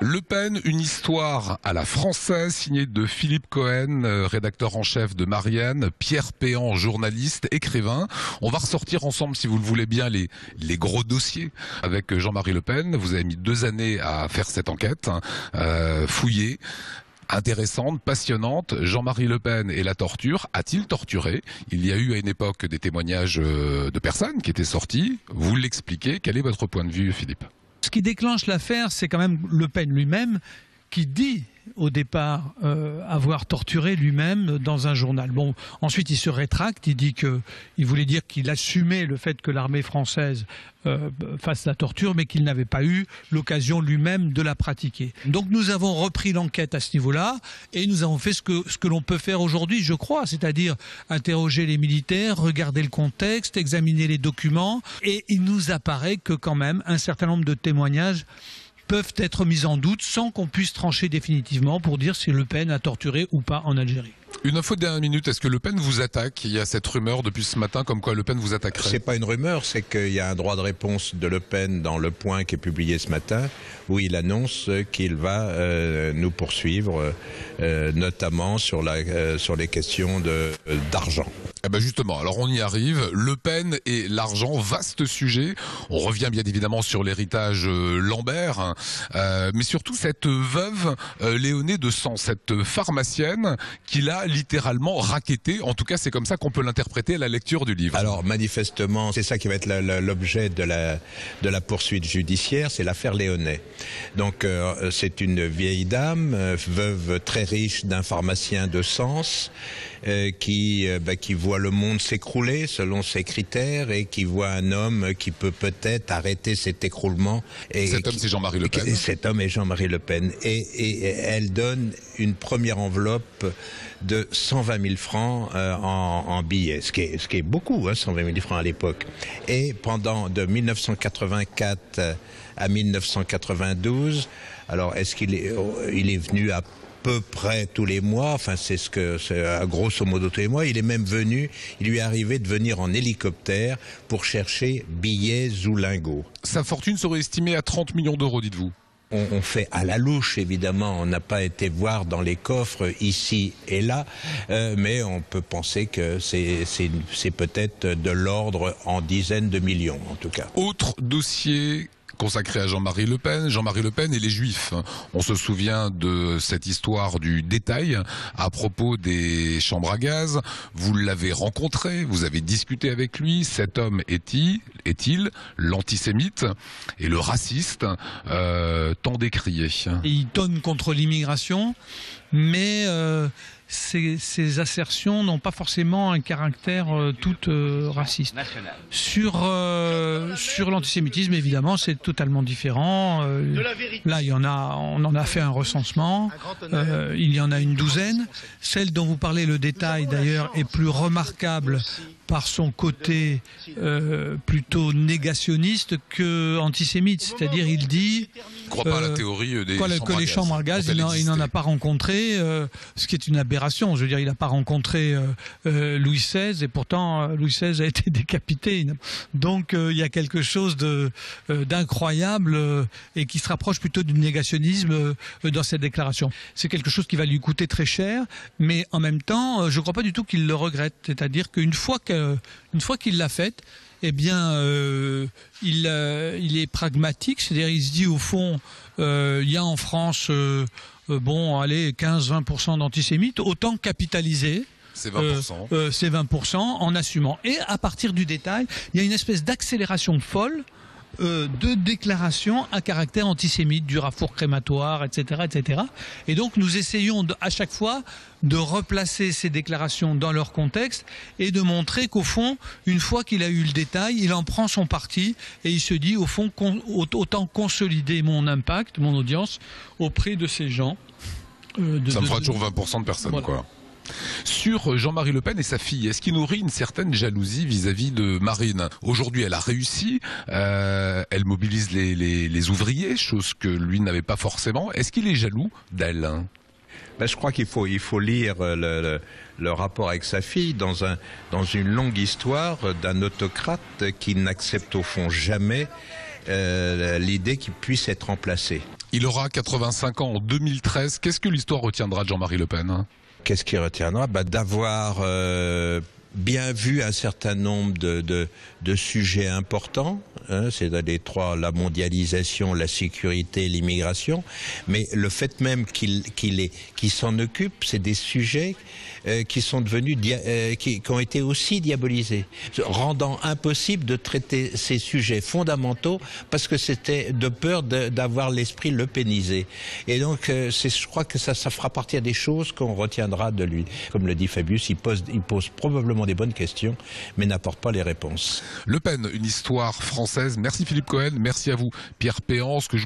Le Pen, une histoire à la française, signée de Philippe Cohen, rédacteur en chef de Marianne, Pierre Péan, journaliste, écrivain. On va ressortir ensemble, si vous le voulez bien, les gros dossiers avec Jean-Marie Le Pen. Vous avez mis 2 années à faire cette enquête, fouillée, intéressante, passionnante. Jean-Marie Le Pen et la torture. A-t-il torturé? Il y a eu à une époque des témoignages de personnes qui étaient sorties. Vous l'expliquez. Quel est votre point de vue, Philippe? Ce qui déclenche l'affaire, c'est quand même Le Pen lui-même qui dit au départ avoir torturé lui-même dans un journal. Bon, ensuite il se rétracte, il dit qu'il voulait dire qu'il assumait le fait que l'armée française fasse la torture, mais qu'il n'avait pas eu l'occasion lui-même de la pratiquer. Donc nous avons repris l'enquête à ce niveau-là et nous avons fait ce que l'on peut faire aujourd'hui, je crois, c'est-à-dire interroger les militaires, regarder le contexte, examiner les documents, et il nous apparaît que quand même un certain nombre de témoignages peuvent être mis en doute sans qu'on puisse trancher définitivement pour dire si Le Pen a torturé ou pas en Algérie. Une info de dernière minute, est-ce que Le Pen vous attaque? Il y a cette rumeur depuis ce matin comme quoi Le Pen vous attaquerait. C'est pas une rumeur, c'est qu'il y a un droit de réponse de Le Pen dans Le Point qui est publié ce matin, où il annonce qu'il va nous poursuivre, notamment sur les questions d'argent. Eh ben justement, alors on y arrive. Le Pen et l'argent, vaste sujet. On revient bien évidemment sur l'héritage Lambert, mais surtout cette veuve Léonie de Sens, cette pharmacienne qui l'a littéralement racketée. En tout cas, c'est comme ça qu'on peut l'interpréter à la lecture du livre. Alors manifestement, c'est ça qui va être l'objet de la poursuite judiciaire, c'est l'affaire Léonet. Donc c'est une vieille dame, veuve très riche d'un pharmacien de Sens, qui voit le monde s'écrouler selon ses critères et qui voit un homme qui peut peut-être arrêter cet écroulement. Et cet homme, c'est Jean-Marie Le Pen. Cet homme est Jean-Marie Le Pen. Et elle donne une première enveloppe de 120 000 francs en billets, ce qui est beaucoup, 120 000 francs à l'époque. Et de 1984 à 1992, alors est-ce qu'il est venu à peu près tous les mois, enfin c'est grosso modo tous les mois, il est même venu, il lui est arrivé de venir en hélicoptère pour chercher billets ou lingots. Sa fortune serait estimée à 30 millions d'euros, dites-vous. On fait à la louche, évidemment, on n'a pas été voir dans les coffres ici et là, mais on peut penser que c'est peut-être de l'ordre en dizaines de millions, en tout cas. Autre dossier consacré à Jean-Marie Le Pen, Jean-Marie Le Pen et les Juifs. On se souvient de cette histoire du détail à propos des chambres à gaz. Vous l'avez rencontré, vous avez discuté avec lui. Cet homme est-il l'antisémite et le raciste tant décrié? Il tonne contre l'immigration, mais ces assertions n'ont pas forcément un caractère tout raciste. Sur l'antisémitisme, évidemment, c'est totalement différent. Là, on en a fait un recensement. Il y en a une douzaine. Celle dont vous parlez, le détail d'ailleurs, est plus remarquable par son côté plutôt négationniste que antisémite. C'est-à-dire, il dit... Il ne croit pas à la théorie des que les chambres à gaz, il n'en a pas rencontré, ce qui est une aberration. Je veux dire, il n'a pas rencontré Louis XVI, et pourtant Louis XVI a été décapité. Donc il y a quelque chose d'incroyable et qui se rapproche plutôt du négationnisme dans cette déclaration. C'est quelque chose qui va lui coûter très cher, mais en même temps, je ne crois pas du tout qu'il le regrette. C'est-à-dire qu'une fois qu'il l'a faite, eh bien, il est pragmatique, c'est-à-dire il se dit au fond, il y a en France, 15-20% d'antisémites, autant capitaliser. C'est 20%. C'est 20% en assumant. Et à partir du détail, il y a une espèce d'accélération folle de déclarations à caractère antisémite, du rafour crématoire, etc., etc. Et donc nous essayons à chaque fois de replacer ces déclarations dans leur contexte et de montrer qu'au fond, une fois qu'il a eu le détail, il en prend son parti et il se dit au fond autant consolider mon impact, mon audience auprès de ces gens. Ça me fera toujours 20% de personnes, voilà. Quoi. Sur Jean-Marie Le Pen et sa fille, est-ce qu'il nourrit une certaine jalousie vis-à-vis de Marine? Aujourd'hui, elle a réussi, elle mobilise les ouvriers, chose que lui n'avait pas forcément. Est-ce qu'il est jaloux d'elle? Je crois qu'il faut lire le rapport avec sa fille dans une longue histoire d'un autocrate qui n'accepte au fond jamais l'idée qu'il puisse être remplacé. Il aura 85 ans en 2013. Qu'est-ce que l'histoire retiendra de Jean-Marie Le Pen? Qu'est-ce qui retiendra? D'avoir bien vu un certain nombre de sujets importants, hein, c'est les trois, la mondialisation, la sécurité, l'immigration, mais le fait même qu'il s'en occupe, c'est des sujets qui sont devenus, qui ont été aussi diabolisés, rendant impossible de traiter ces sujets fondamentaux parce que c'était de peur d'avoir l'esprit lepénisé. Et donc, je crois que ça fera partie des choses qu'on retiendra de lui. Comme le dit Fabius, il pose probablement des bonnes questions, mais n'apporte pas les réponses. Le Pen, une histoire française. Merci Philippe Cohen, merci à vous Pierre Péan. Ce que je